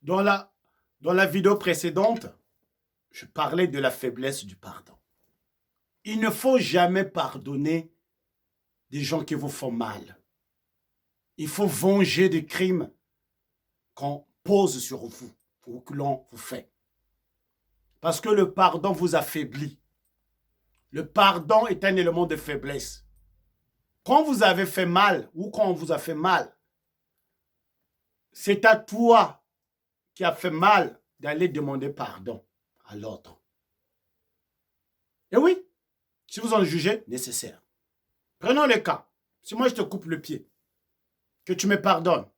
Dans la vidéo précédente, je parlais de la faiblesse du pardon. Il ne faut jamais pardonner des gens qui vous font mal. Il faut venger des crimes qu'on pose sur vous ou que l'on vous fait. Parce que le pardon vous affaiblit. Le pardon est un élément de faiblesse. Quand vous avez fait mal ou quand on vous a fait mal, c'est à toi qui a fait mal d'aller demander pardon à l'autre. Et oui, si vous en jugez nécessaire. Prenons le cas. Si moi je te coupe le pied, que tu me pardonnes,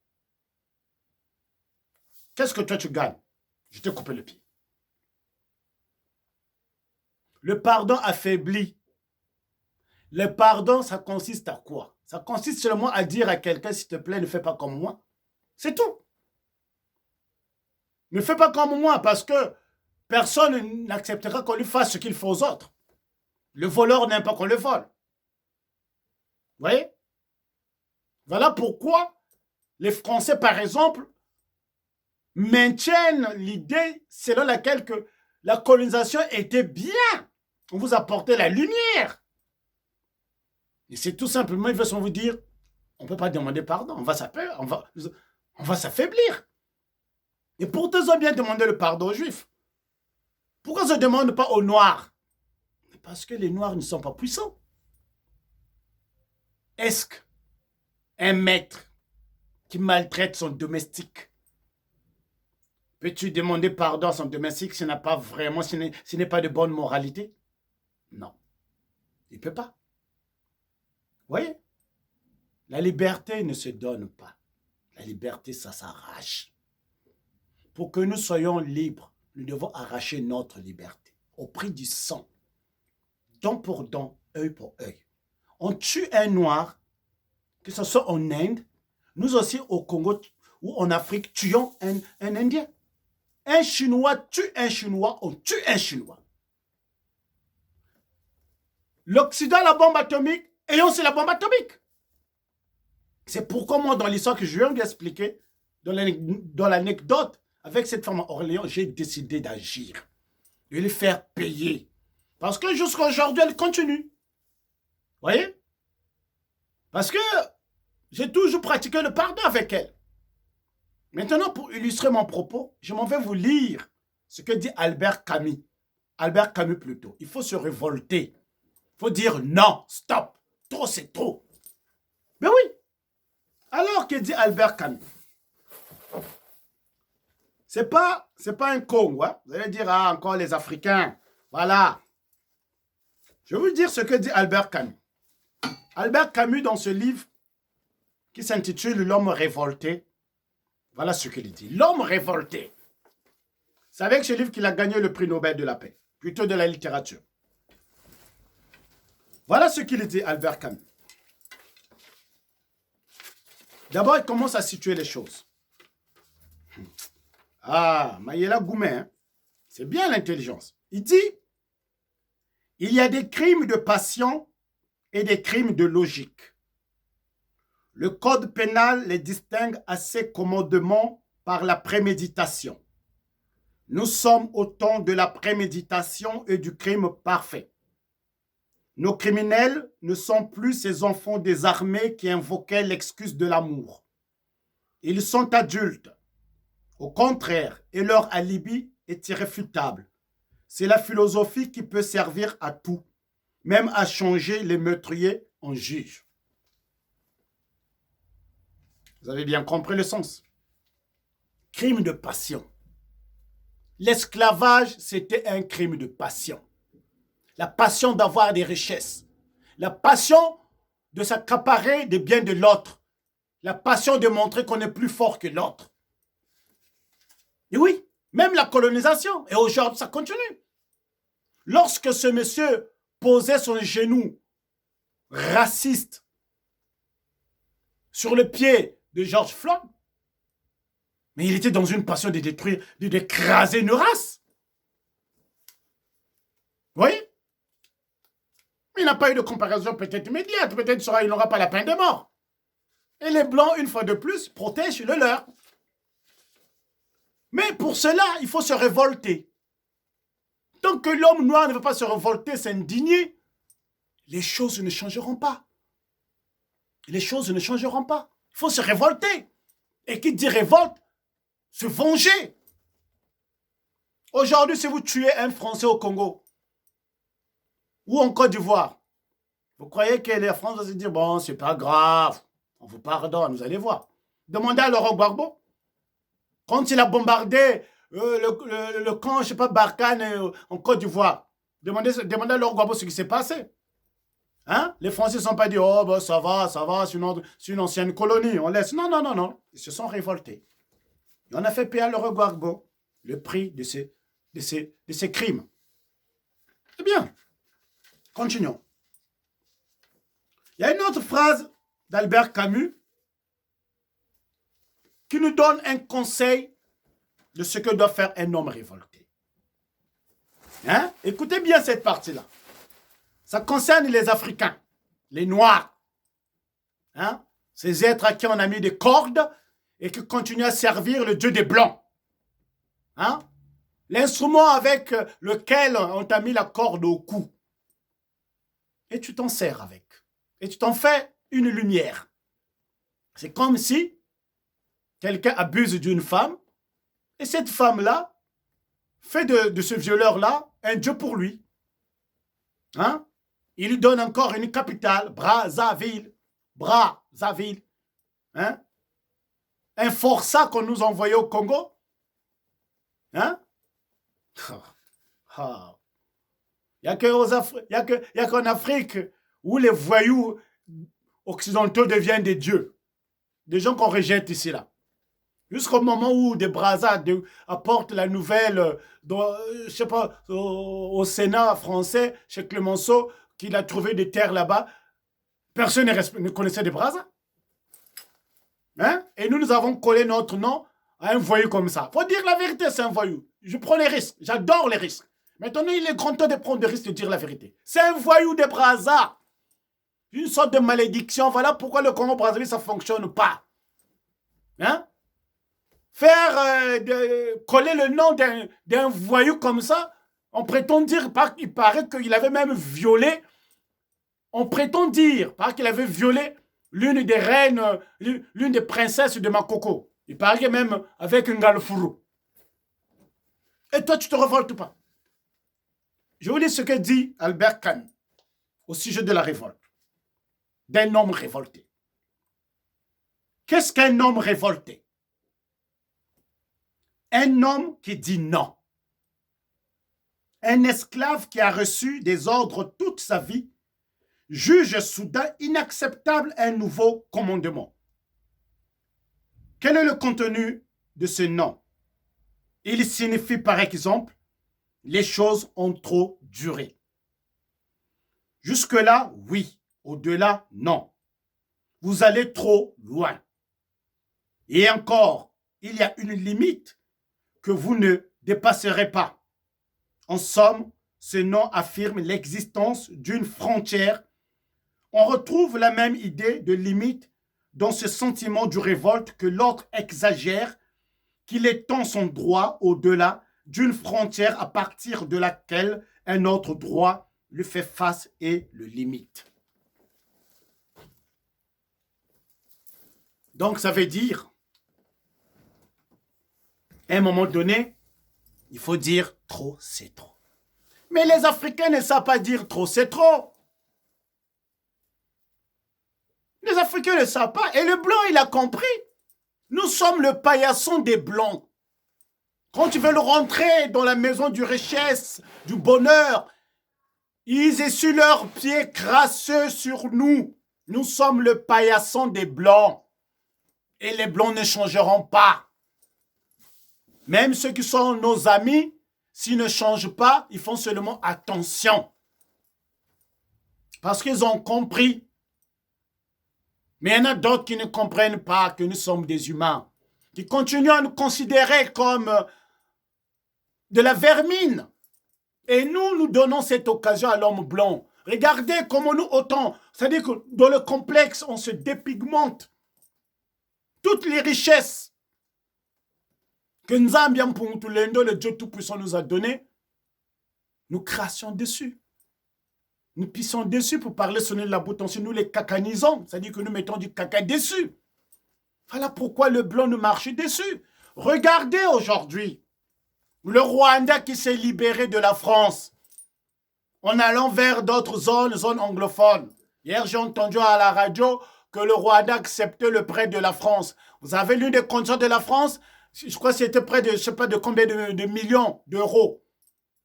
qu'est-ce que toi tu gagnes? Je t'ai coupé le pied. Le pardon affaiblit. Le pardon, ça consiste à quoi? Ça consiste seulement à dire à quelqu'un, s'il te plaît, ne fais pas comme moi. C'est tout. Ne fais pas comme moi parce que personne n'acceptera qu'on lui fasse ce qu'il fait aux autres. Le voleur n'aime pas qu'on le vole. Vous voyez? Voilà pourquoi les Français, par exemple, maintiennent l'idée selon laquelle que la colonisation était bien. On vous apportait la lumière. Et c'est tout simplement, ils veulent vous dire, on ne peut pas demander pardon, on va s'affaiblir. Et pourtant, ils ont bien demandé le pardon aux Juifs. Pourquoi ils ne demandent pas aux Noirs? Parce que les Noirs ne sont pas puissants. Est-ce qu'un maître qui maltraite son domestique, peux-tu demander pardon à son domestique s'il n'a pas vraiment, s'il n'est pas de bonne moralité? Non. Il ne peut pas. Vous voyez? La liberté ne se donne pas. La liberté, ça s'arrache. Pour que nous soyons libres, nous devons arracher notre liberté au prix du sang. Dent pour dent, œil pour œil. On tue un noir, que ce soit en Inde, nous aussi au Congo ou en Afrique, tuons un Indien. Un Chinois tue un Chinois, on tue un Chinois. L'Occident a la bombe atomique et on c'est la bombe atomique. C'est pourquoi moi, dans l'histoire que je viens d'expliquer, dans l'anecdote, avec cette femme à Orléans, j'ai décidé d'agir, de les faire payer. Parce que jusqu'à aujourd'hui, elle continue. Vous voyez? Parce que j'ai toujours pratiqué le pardon avec elle. Maintenant, pour illustrer mon propos, je m'en vais vous lire ce que dit Albert Camus. Albert Camus plutôt. Il faut se révolter. Il faut dire non, stop. Trop, c'est trop. Mais oui. Alors que dit Albert Camus? C'est pas un con, ouais? Vous allez dire, ah, encore les Africains. Voilà. Je vais vous dire ce que dit Albert Camus. Albert Camus, dans ce livre qui s'intitule L'homme révolté, voilà ce qu'il dit. L'homme révolté. C'est avec ce livre qu'il a gagné le prix Nobel de la paix, plutôt de la littérature. Voilà ce qu'il dit, Albert Camus. D'abord, il commence à situer les choses. Ah, Mayela Goumet, hein? C'est bien l'intelligence. Il dit, il y a des crimes de passion et des crimes de logique. Le code pénal les distingue assez commodément par la préméditation. Nous sommes au temps de la préméditation et du crime parfait. Nos criminels ne sont plus ces enfants désarmés qui invoquaient l'excuse de l'amour. Ils sont adultes. Au contraire, et leur alibi est irréfutable. C'est la philosophie qui peut servir à tout, même à changer les meurtriers en juges. Vous avez bien compris le sens. Crime de passion. L'esclavage, c'était un crime de passion. La passion d'avoir des richesses. La passion de s'accaparer des biens de l'autre. La passion de montrer qu'on est plus fort que l'autre. Et oui, même la colonisation. Et aujourd'hui, ça continue. Lorsque ce monsieur posait son genou raciste sur le pied de George Floyd, mais il était dans une passion de détruire, d'écraser une race. Vous voyez? Il n'a pas eu de comparaison peut-être immédiate. Peut-être il n'aura pas la peine de mort. Et les Blancs, une fois de plus, protègent le leur. Mais pour cela, il faut se révolter. Tant que l'homme noir ne veut pas se révolter, s'indigner, les choses ne changeront pas. Les choses ne changeront pas. Il faut se révolter. Et qui dit révolte, se venger. Aujourd'hui, si vous tuez un Français au Congo ou en Côte d'Ivoire, vous croyez que la France va se dire, bon, c'est pas grave, on vous pardonne, vous allez voir. Demandez à Laurent Gbagbo, quand il a bombardé le camp, je ne sais pas, Barkhane en Côte d'Ivoire, demandez à Laurent Gbagbo ce qui s'est passé. Hein? Les Français ne se sont pas dit, oh, ben, ça va, c'est une ancienne colonie, on laisse. Non, non, non, non. Ils se sont révoltés. Et on a fait payer à Laurent Gbagbo le prix de ces crimes. Eh bien, continuons. Il y a une autre phrase d'Albert Camus qui nous donne un conseil de ce que doit faire un homme révolté. Hein? Écoutez bien cette partie-là. Ça concerne les Africains, les Noirs. Hein? Ces êtres à qui on a mis des cordes et qui continuent à servir le Dieu des Blancs. Hein? L'instrument avec lequel on t'a mis la corde au cou. Et tu t'en sers avec. Et tu t'en fais une lumière. C'est comme si quelqu'un abuse d'une femme et cette femme-là fait de ce violeur-là un dieu pour lui. Hein? Il lui donne encore une capitale, Brazzaville. Brazzaville. Hein? Un forçat qu'on nous envoyait au Congo. Hein? Il n'y a qu'en Afrique où les voyous occidentaux deviennent des dieux. Des gens qu'on rejette ici, là. Jusqu'au moment où des brassards apportent la nouvelle, je sais pas, au Sénat français, chez Clemenceau, qu'il a trouvé des terres là-bas, personne ne connaissait des brassards. Hein? Et nous avons collé notre nom à un voyou comme ça. Faut dire la vérité, c'est un voyou. Je prends les risques, j'adore les risques. Maintenant, il est grand temps de prendre des risques de dire la vérité. C'est un voyou des brassards. Une sorte de malédiction. Voilà pourquoi le Congo-Brazzaville, ça ne fonctionne pas. Hein? Faire coller le nom d'un voyou comme ça, on prétend dire, il paraît qu'il avait même violé, on prétend dire, qu'il avait violé l'une des reines, l'une des princesses de Makoko. Il paraît que même avec un galfourou. Et toi, tu te révoltes pas. Je vous lis ce que dit Albert Camus au sujet de la révolte, d'un homme révolté. Qu'est-ce qu'un homme révolté? Un homme qui dit non. Un esclave qui a reçu des ordres toute sa vie juge soudain inacceptable un nouveau commandement. Quel est le contenu de ce non? Il signifie par exemple, les choses ont trop duré. Jusque-là, oui. Au-delà, non. Vous allez trop loin. Et encore, il y a une limite que vous ne dépasserez pas. En somme, ce nom affirme l'existence d'une frontière. On retrouve la même idée de limite dans ce sentiment du révolte que l'autre exagère, qu'il étend son droit au-delà d'une frontière à partir de laquelle un autre droit lui fait face et le limite. Donc ça veut dire, à un moment donné, il faut dire trop, c'est trop. Mais les Africains ne savent pas dire trop, c'est trop. Les Africains ne savent pas. Et le blanc, il a compris. Nous sommes le paillasson des blancs. Quand tu veux le rentrer dans la maison du richesse, du bonheur, ils essuient leurs pieds crasseux sur nous. Nous sommes le paillasson des blancs. Et les blancs ne changeront pas. Même ceux qui sont nos amis, s'ils ne changent pas, ils font seulement attention. Parce qu'ils ont compris. Mais il y en a d'autres qui ne comprennent pas que nous sommes des humains. Qui continuent à nous considérer comme de la vermine. Et nous donnons cette occasion à l'homme blanc. Regardez comment nous autant. C'est-à-dire que dans le complexe, on se dépigmente. Toutes les richesses que Nzambia Mpungutulendo, le Dieu Tout-Puissant, nous a donné, nous crassions dessus. Nous pissons dessus pour parler sonner la bouton. Nous les cacanisons, c'est-à-dire que nous mettons du caca dessus. Voilà pourquoi le blanc nous marche dessus. Regardez aujourd'hui le Rwanda qui s'est libéré de la France en allant vers d'autres zones anglophones. Hier, j'ai entendu à la radio que le Rwanda acceptait le prêt de la France. Vous avez l'une des conditions de la France, je crois que c'était près de, je ne sais pas de combien de millions d'euros.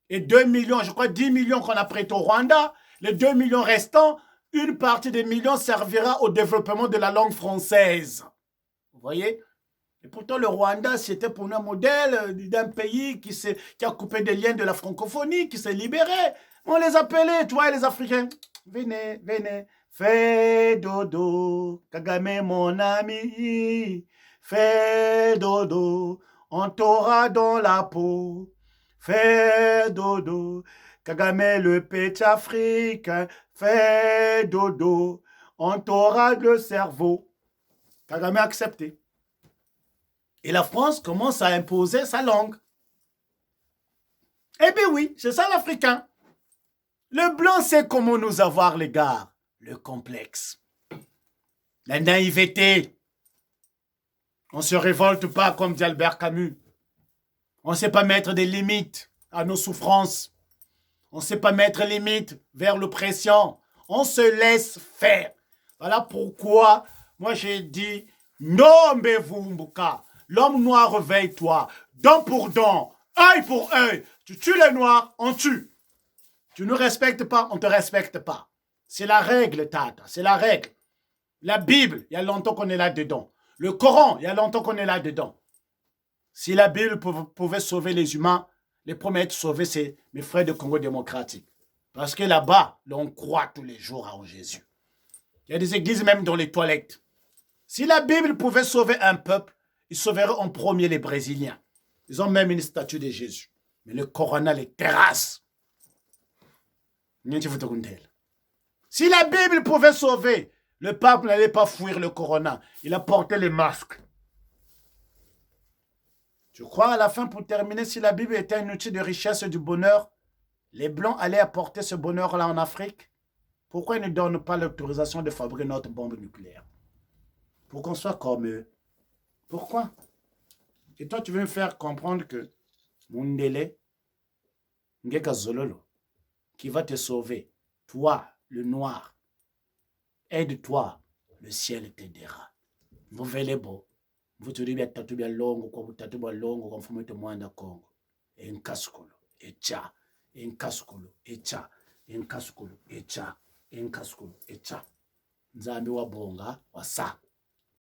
Et 2 millions, je crois 10 millions qu'on a prêté au Rwanda. Les 2 millions restants, une partie des millions servira au développement de la langue française. Vous voyez? Et pourtant, le Rwanda, c'était pour nous un modèle d'un pays qui a coupé des liens de la francophonie, qui s'est libéré. On les appelait, tu vois, les Africains. Venez, venez. Fais dodo, Kagame mon ami. Fais dodo, on t'aura dans la peau. Fais dodo, Kagame le petit africain. Fais dodo, on t'aura le cerveau. Kagame a accepté. Et la France commence à imposer sa langue. Eh bien oui, c'est ça l'Africain. Le blanc sait comment nous avoir, les gars. Le complexe. La naïveté. On ne se révolte pas comme dit Albert Camus. On ne sait pas mettre des limites à nos souffrances. On ne sait pas mettre limites vers l'oppression. On se laisse faire. Voilà pourquoi moi j'ai dit non, Mbevumbuka. L'homme noir, réveille-toi. Dent pour dent, œil pour œil. Tu tues les noirs, on tue. Tu ne respectes pas, on ne te respecte pas. C'est la règle, Tata. C'est la règle. La Bible, il y a longtemps qu'on est là-dedans. Le Coran, il y a longtemps qu'on est là-dedans. Si la Bible pouvait sauver les humains, les premiers à être sauvés, c'est mes frères de Congo démocratique. Parce que là-bas, on croit tous les jours en Jésus. Il y a des églises même dans les toilettes. Si la Bible pouvait sauver un peuple, il sauverait en premier les Brésiliens. Ils ont même une statue de Jésus. Mais le Corona les terrasse. Si la Bible pouvait sauver, le pape n'allait pas fuir le Corona. Il a porté les masques. Je crois à la fin, pour terminer, si la Bible était un outil de richesse et du bonheur, les Blancs allaient apporter ce bonheur-là en Afrique. Pourquoi ils ne donnent pas l'autorisation de fabriquer notre bombe nucléaire? Pour qu'on soit comme eux. Pourquoi? Et toi, tu veux me faire comprendre que Mundele, Ngeka Zololo, qui va te sauver, toi, le noir, aide-toi, le ciel t'aidera. Vous verrez beau. Vous te dites, tu bien longo, comme tu bien longo, comme vous te moindre Congo. Et un cascolo, et tcha, et un cascolo, et tcha, et un cascolo, et tcha, et un cascolo, et tcha. Nzambi wa bonga, wa sa.